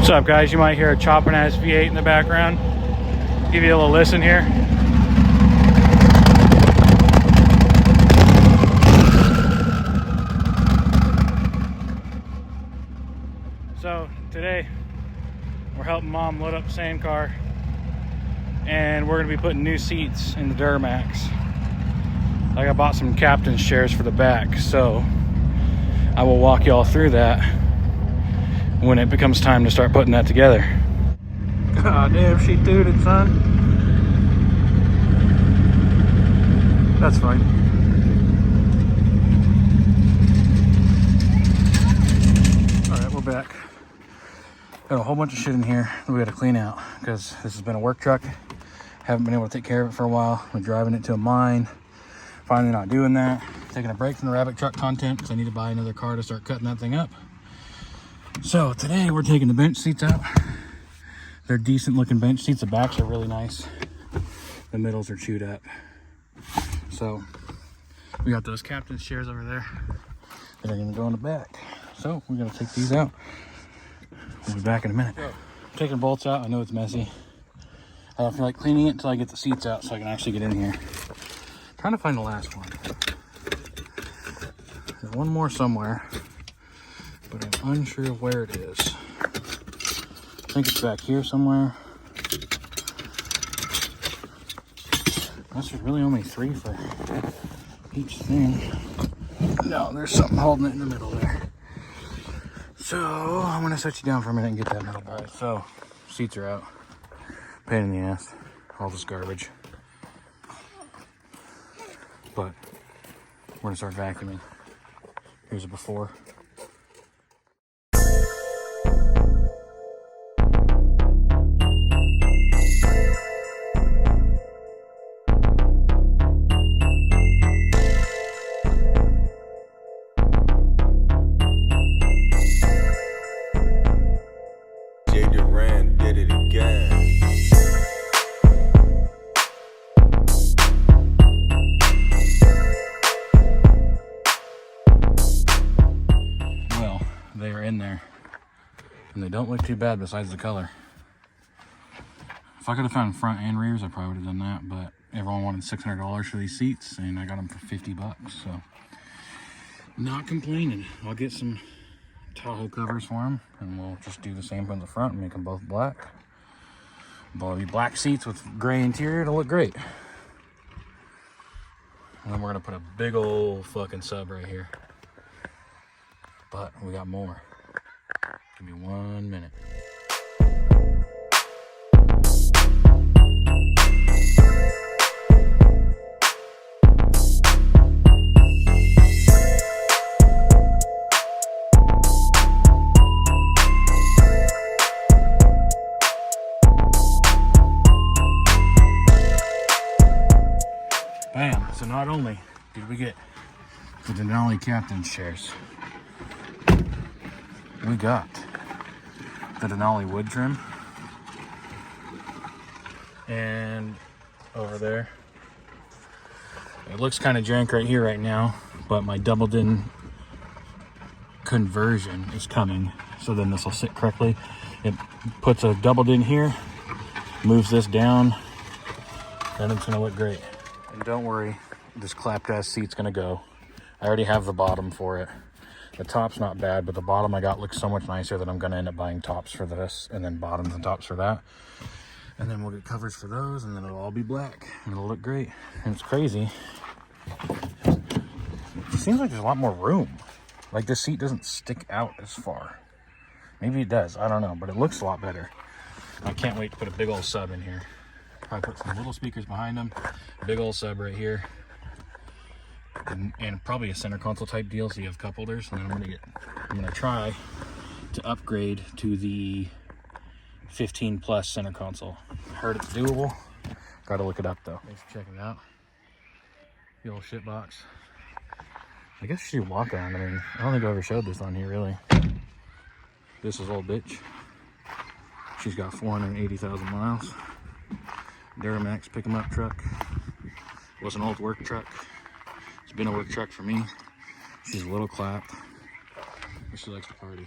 What's up, guys? You might hear a chopping ass V8 in the background. Give you a little listen here. So today we're helping Mom load up the sand car, and we're gonna be putting new seats in the Duramax. Like, I bought some captain's chairs for the back, so I will walk y'all through that when it becomes time to start putting that together. God damn, she tooted, son. That's fine. Alright, we're back. Got a whole bunch of shit in here that we gotta clean out because this has been a work truck. Haven't been able to take care of it for a while. We're driving it to a mine. Finally not doing that. Taking a break from the rabbit truck content because I need to buy another car to start cutting that thing up. So today we're taking the bench seats out. They're decent looking bench seats. The backs are really nice. The middles are chewed up. So we got those captain's chairs over there that are gonna go in the back. So we're gonna take these out. We'll be back in a minute. I'm taking bolts out. I know it's messy. I don't feel like cleaning it until I get the seats out so I can actually get in here. Trying to find the last one. There's one more somewhere, but I'm unsure where it is. I think it's back here somewhere. Unless there's really only 3 for each thing. No, there's something holding it in the middle there. So I'm gonna set you down for a minute and get that middle part. So seats are out. Pain in the ass. All this garbage. But we're gonna start vacuuming. Here's a before. Did it again. Well, they are in there, and they don't look too bad besides the color. If I could have found front and rears, I probably would have done that, but everyone wanted $600 for these seats, and I got them for $50, so not complaining. I'll get some Tahoe covers for them, and we'll just do the same from the front and make them both black. They'll be black seats with gray interior. It'll look great. And then we're gonna put a big old fucking sub right here. But we got more. Give me 1 minute. Bam. So not only did we get the Denali captain's chairs, we got the Denali wood trim, and over there it looks kind of jank right here right now, but my double din conversion is coming, so then this will sit correctly. It puts a double din here, moves this down, and it's gonna look great. And don't worry, this clapped ass seat's gonna go. I already have the bottom for it. The top's not bad, but the bottom I got looks so much nicer that I'm gonna end up buying tops for this, and then bottoms and tops for that. And then we'll get covers for those, and then it'll all be black, and it'll look great. And it's crazy. It seems like there's a lot more room. Like, this seat doesn't stick out as far. Maybe it does, I don't know, but it looks a lot better. I can't wait to put a big old sub in here. Probably put some little speakers behind them, big old sub right here, and probably a center console type deal, so you have cup holders. And then I'm gonna try to upgrade to the 15 plus center console. I heard it's doable. Gotta look it up though. Thanks for checking it out. The old shit box. I guess you should walk around. I mean, I don't think I ever showed this on here really. This is old bitch. She's got 480,000 miles. Duramax pick 'em up truck. Was an old work truck. It's been a work truck for me. She's a little clapped, but she likes to party.